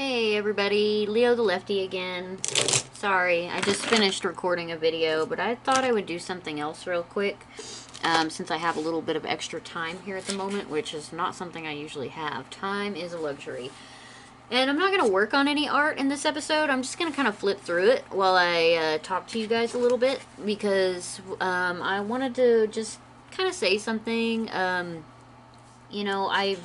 Hey everybody, Leo the Lefty again. Sorry, I just finished recording a video, but I thought I would do something else real quick since I have a little bit of extra time here at the moment, which is not something I usually have. Time is a luxury. And I'm not going to work on any art in this episode. I'm just going to kind of flip through it while I talk to you guys a little bit because I wanted to just kind of say something. You know,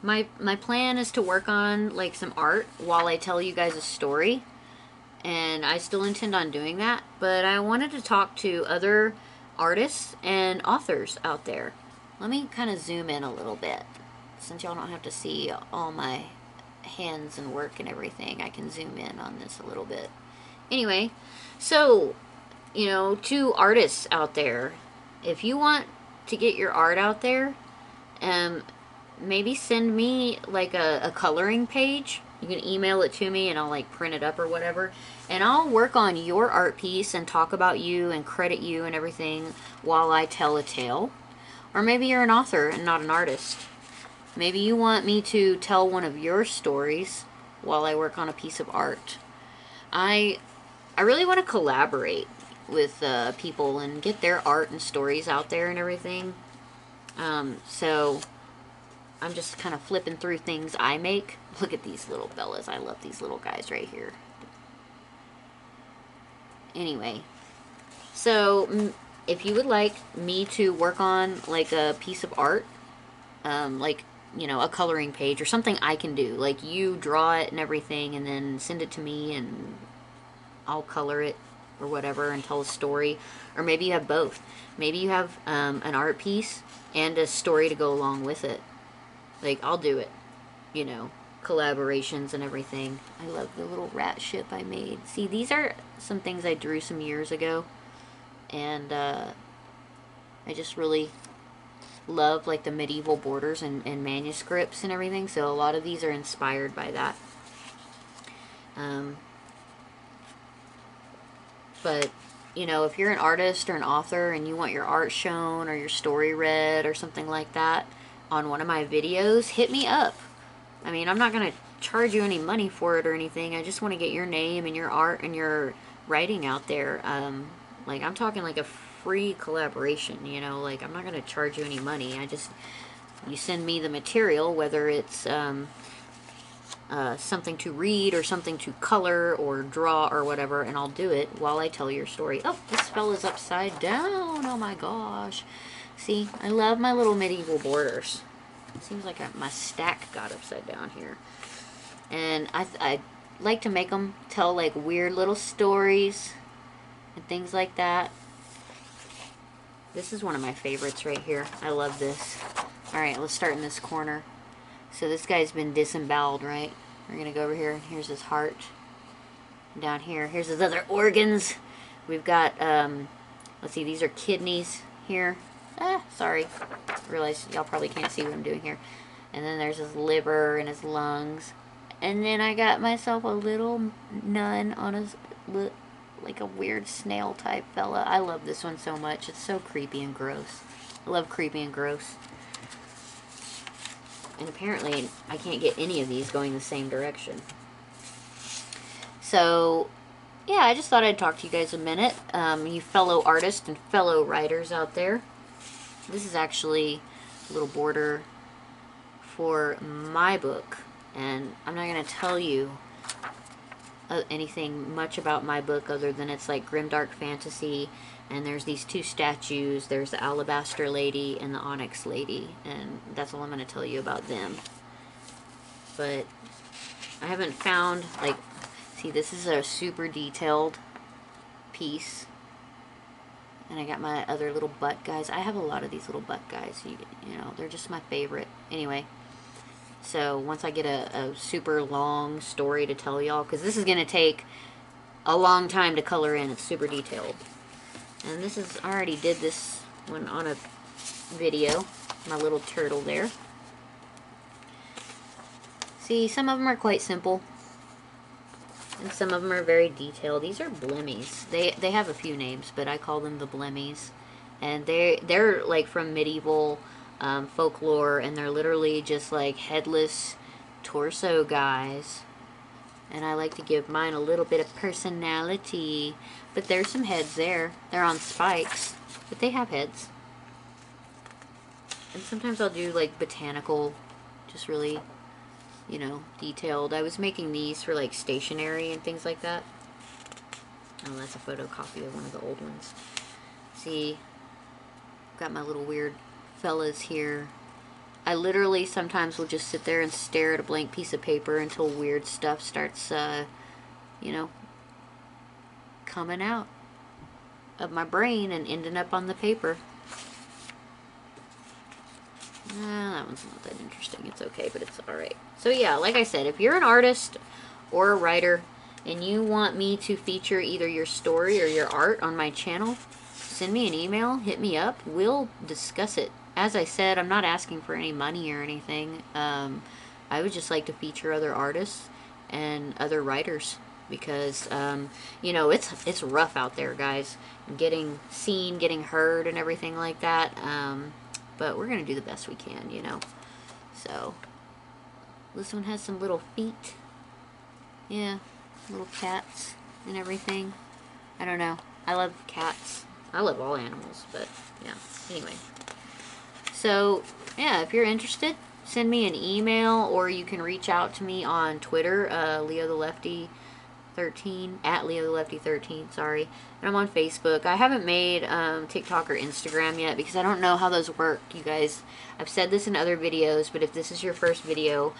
my plan is to work on like some art while I tell you guys a story, and I still intend on doing that, but I wanted to talk to other artists and authors out there. Let me kind of zoom in a little bit since y'all don't have to see all my hands and work and everything. I can zoom in on this a little bit. Anyway, so you know, to artists out there, if you want to get your art out there, um, maybe send me like a coloring page. You can email it to me and I'll like print it up or whatever. And I'll work on your art piece and talk about you and credit you and everything while I tell a tale. Or maybe you're an author and not an artist. Maybe you want me to tell one of your stories while I work on a piece of art. I really want to collaborate with people and get their art and stories out there and everything. So I'm just kind of flipping through things I make. Look at these little fellas. I love these little guys right here. Anyway, so if you would like me to work on like a piece of art, like, you know, a coloring page or something I can do, like you draw it and everything and then send it to me and I'll color it or whatever and tell a story. Or maybe you have both. Maybe you have an art piece and a story to go along with it. Like, I'll do it. You know, collaborations and everything. I love the little rat ship I made. See, these are some things I drew some years ago. And I just really love, like, the medieval borders and manuscripts and everything. So a lot of these are inspired by that. But, you know, if you're an artist or an author and you want your art shown or your story read or something like that on one of my videos, hit me up. I mean, I'm not going to charge you any money for it or anything. I just want to get your name and your art and your writing out there. Like, I'm talking like a free collaboration, you know, like I'm not going to charge you any money. You send me the material, whether it's something to read or something to color or draw or whatever, and I'll do it while I tell your story. Oh, this fella's upside down. Oh my gosh. See, I love my little medieval borders. It seems like my stack got upside down here. And I like to make them tell like weird little stories and things like that. This is one of my favorites right here. I love this. Alright, let's start in this corner. So this guy's been disemboweled, right? We're going to go over here. Here's his heart. Down here, here's his other organs. We've got, let's see, these are kidneys here. Sorry. I realize y'all probably can't see what I'm doing here. And then there's his liver and his lungs. And then I got myself a little nun on his, like a weird snail type fella. I love this one so much. It's so creepy and gross. I love creepy and gross. And apparently I can't get any of these going the same direction. So, yeah, I just thought I'd talk to you guys a minute. You fellow artists and fellow writers out there. This is actually a little border for my book. And I'm not going to tell you anything much about my book other than it's like grimdark fantasy. And there's these two statues. There's the Alabaster Lady and the Onyx Lady. And that's all I'm going to tell you about them. But I haven't found, like, see, this is a super detailed piece. And I got my other little butt guys. I have a lot of these little butt guys. You know, they're just my favorite. Anyway, so once I get a super long story to tell y'all, because this is going to take a long time to color in. It's super detailed. And this is, I already did this one on a video. My little turtle there. See, some of them are quite simple. And some of them are very detailed. These are blemmies. They have a few names, but I call them the blemmies. And they're like from medieval folklore, and they're literally just like headless torso guys And I like to give mine a little bit of personality. But there's some heads there. They're on spikes, but they have heads. And sometimes I'll do like botanical, just really, you know, detailed. I was making these for like stationery and things like that. Oh, that's a photocopy of one of the old ones. See, got my little weird fellas here. I literally sometimes will just sit there and stare at a blank piece of paper until weird stuff starts, you know, coming out of my brain and ending up on the paper. That one's not that interesting. It's okay, but it's alright. So yeah, like I said, if you're an artist or a writer and you want me to feature either your story or your art on my channel, send me an email, hit me up, we'll discuss it. As I said, I'm not asking for any money or anything. I would just like to feature other artists and other writers because, you know, it's rough out there, guys. Getting seen, getting heard, and everything like that. But we're going to do the best we can, you know. So, this one has some little feet. Yeah, little cats and everything. I don't know. I love cats. I love all animals, but yeah. Anyway. So, yeah, if you're interested, send me an email or you can reach out to me on Twitter, Leo the Lefty 13, at Leo the Lefty 13, sorry. And I'm on Facebook. I haven't made TikTok or Instagram yet because I don't know how those work, you guys. I've said this in other videos, but if this is your first video,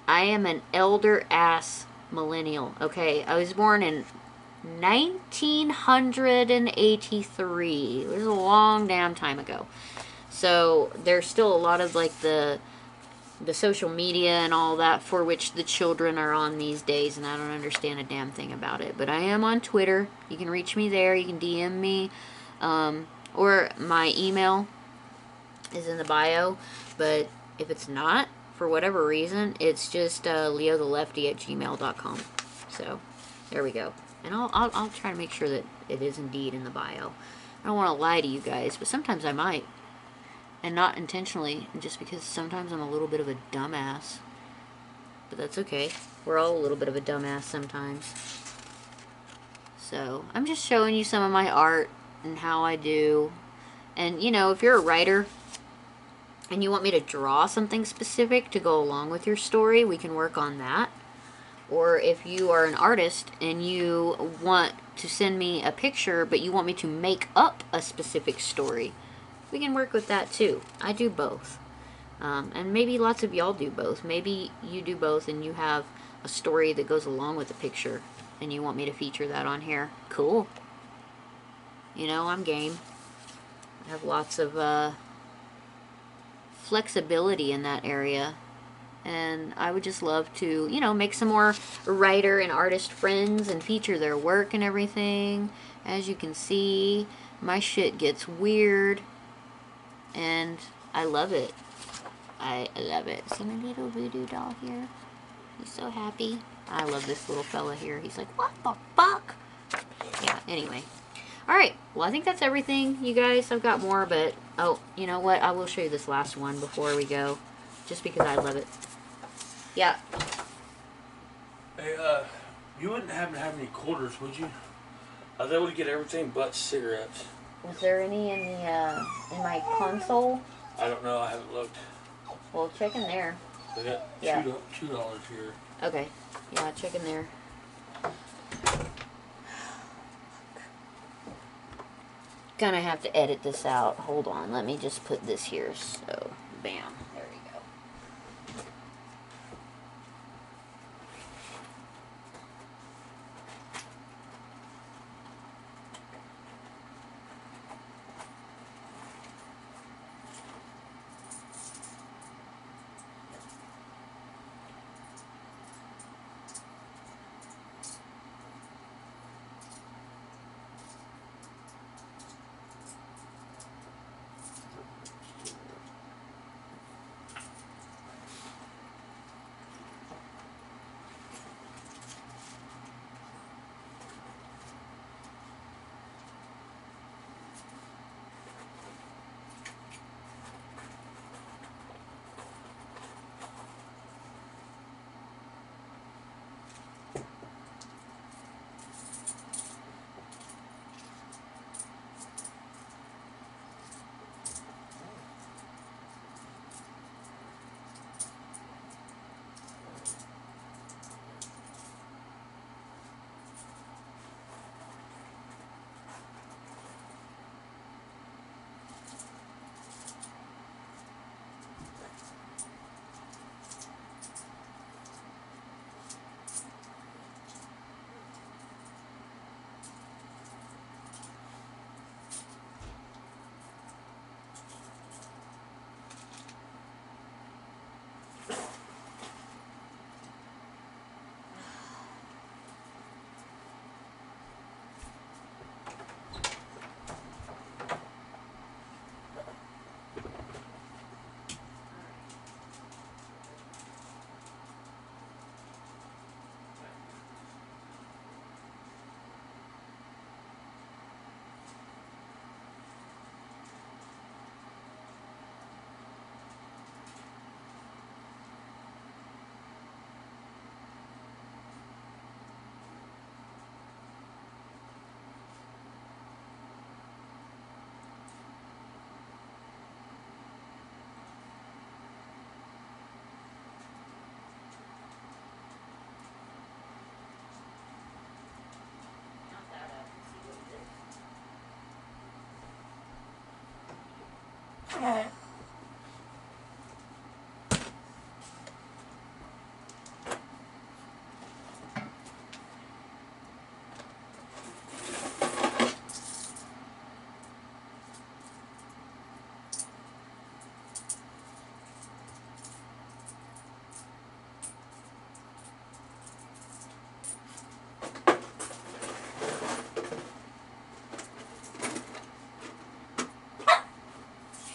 I am an elder-ass millennial, okay? I was born in 1983. It was a long damn time ago. So there's still a lot of like the social media and all that for which the children are on these days, and I don't understand a damn thing about it. But I am on Twitter. You can reach me there. You can DM me, or my email is in the bio. But if it's not, for whatever reason, it's just leothelefty@gmail.com. So there we go. And I'll try to make sure that it is indeed in the bio. I don't want to lie to you guys, but sometimes I might. And not intentionally, just because sometimes I'm a little bit of a dumbass. But that's okay. We're all a little bit of a dumbass sometimes. So, I'm just showing you some of my art and how I do. And, you know, if you're a writer and you want me to draw something specific to go along with your story, we can work on that. Or if you are an artist and you want to send me a picture, but you want me to make up a specific story, we can work with that too. I do both. And maybe lots of y'all do both. Maybe you do both and you have a story that goes along with the picture and you want me to feature that on here. Cool. You know, I'm game. I have lots of flexibility in that area. And I would just love to, you know, make some more writer and artist friends and feature their work and everything. As you can see, my shit gets weird. And I love it. I love it. See my little voodoo doll here? He's so happy. I love this little fella here. He's like, what the fuck? Yeah, anyway. Alright, well I think that's everything, you guys. I've got more, but, oh, you know what? I will show you this last one before we go. Just because I love it. Yeah. Hey, you wouldn't happen to have any quarters, would you? I was able to get everything but cigarettes. Is there any in the, in my console? I don't know, I haven't looked. Well, check in there. They got Yeah. $2 here. Okay. Yeah, check in there. Gonna have to edit this out. Hold on. Let me just put this here. So, bam. There we go.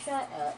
Shut up.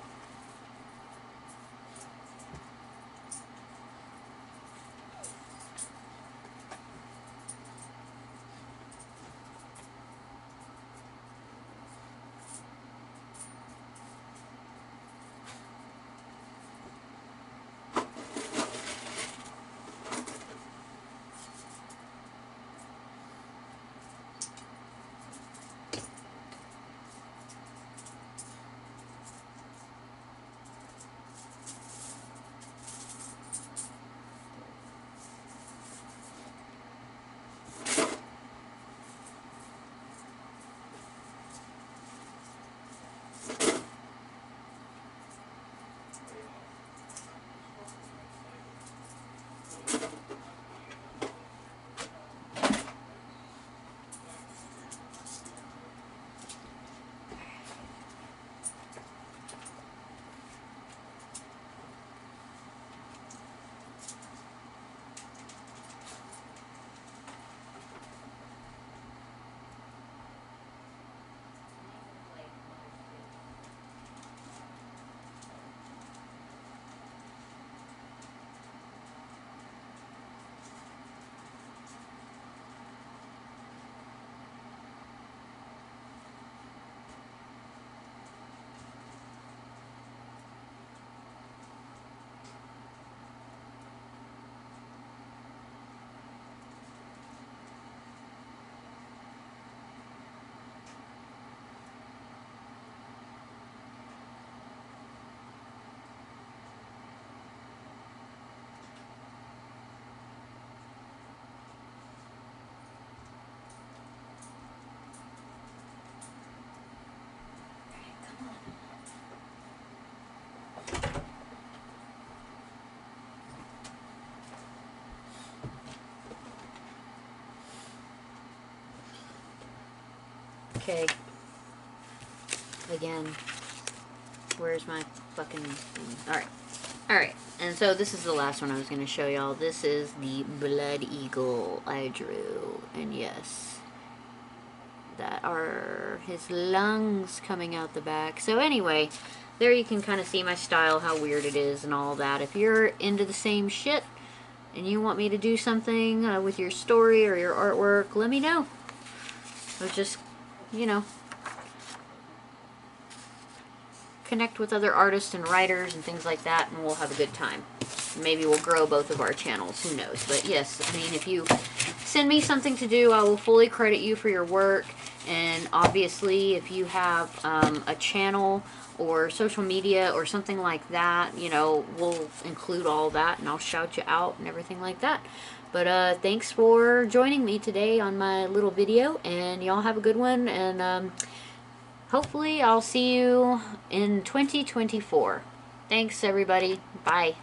Okay. Again. Where's my fucking thing? Alright. Alright. And so this is the last one I was going to show y'all. This is the Blood Eagle I drew. And yes. That are his lungs coming out the back. So anyway, there you can kind of see my style, how weird it is and all that. If you're into the same shit and you want me to do something with your story or your artwork, let me know. Or just, you know, connect with other artists and writers and things like that, and we'll have a good time. Maybe we'll grow both of our channels, who knows. But yes, I mean, if you send me something to do, I will fully credit you for your work. And obviously, if you have a channel or social media or something like that, you know, we'll include all that and I'll shout you out and everything like that. But thanks for joining me today on my little video, and y'all have a good one, and hopefully I'll see you in 2024. Thanks, everybody. Bye.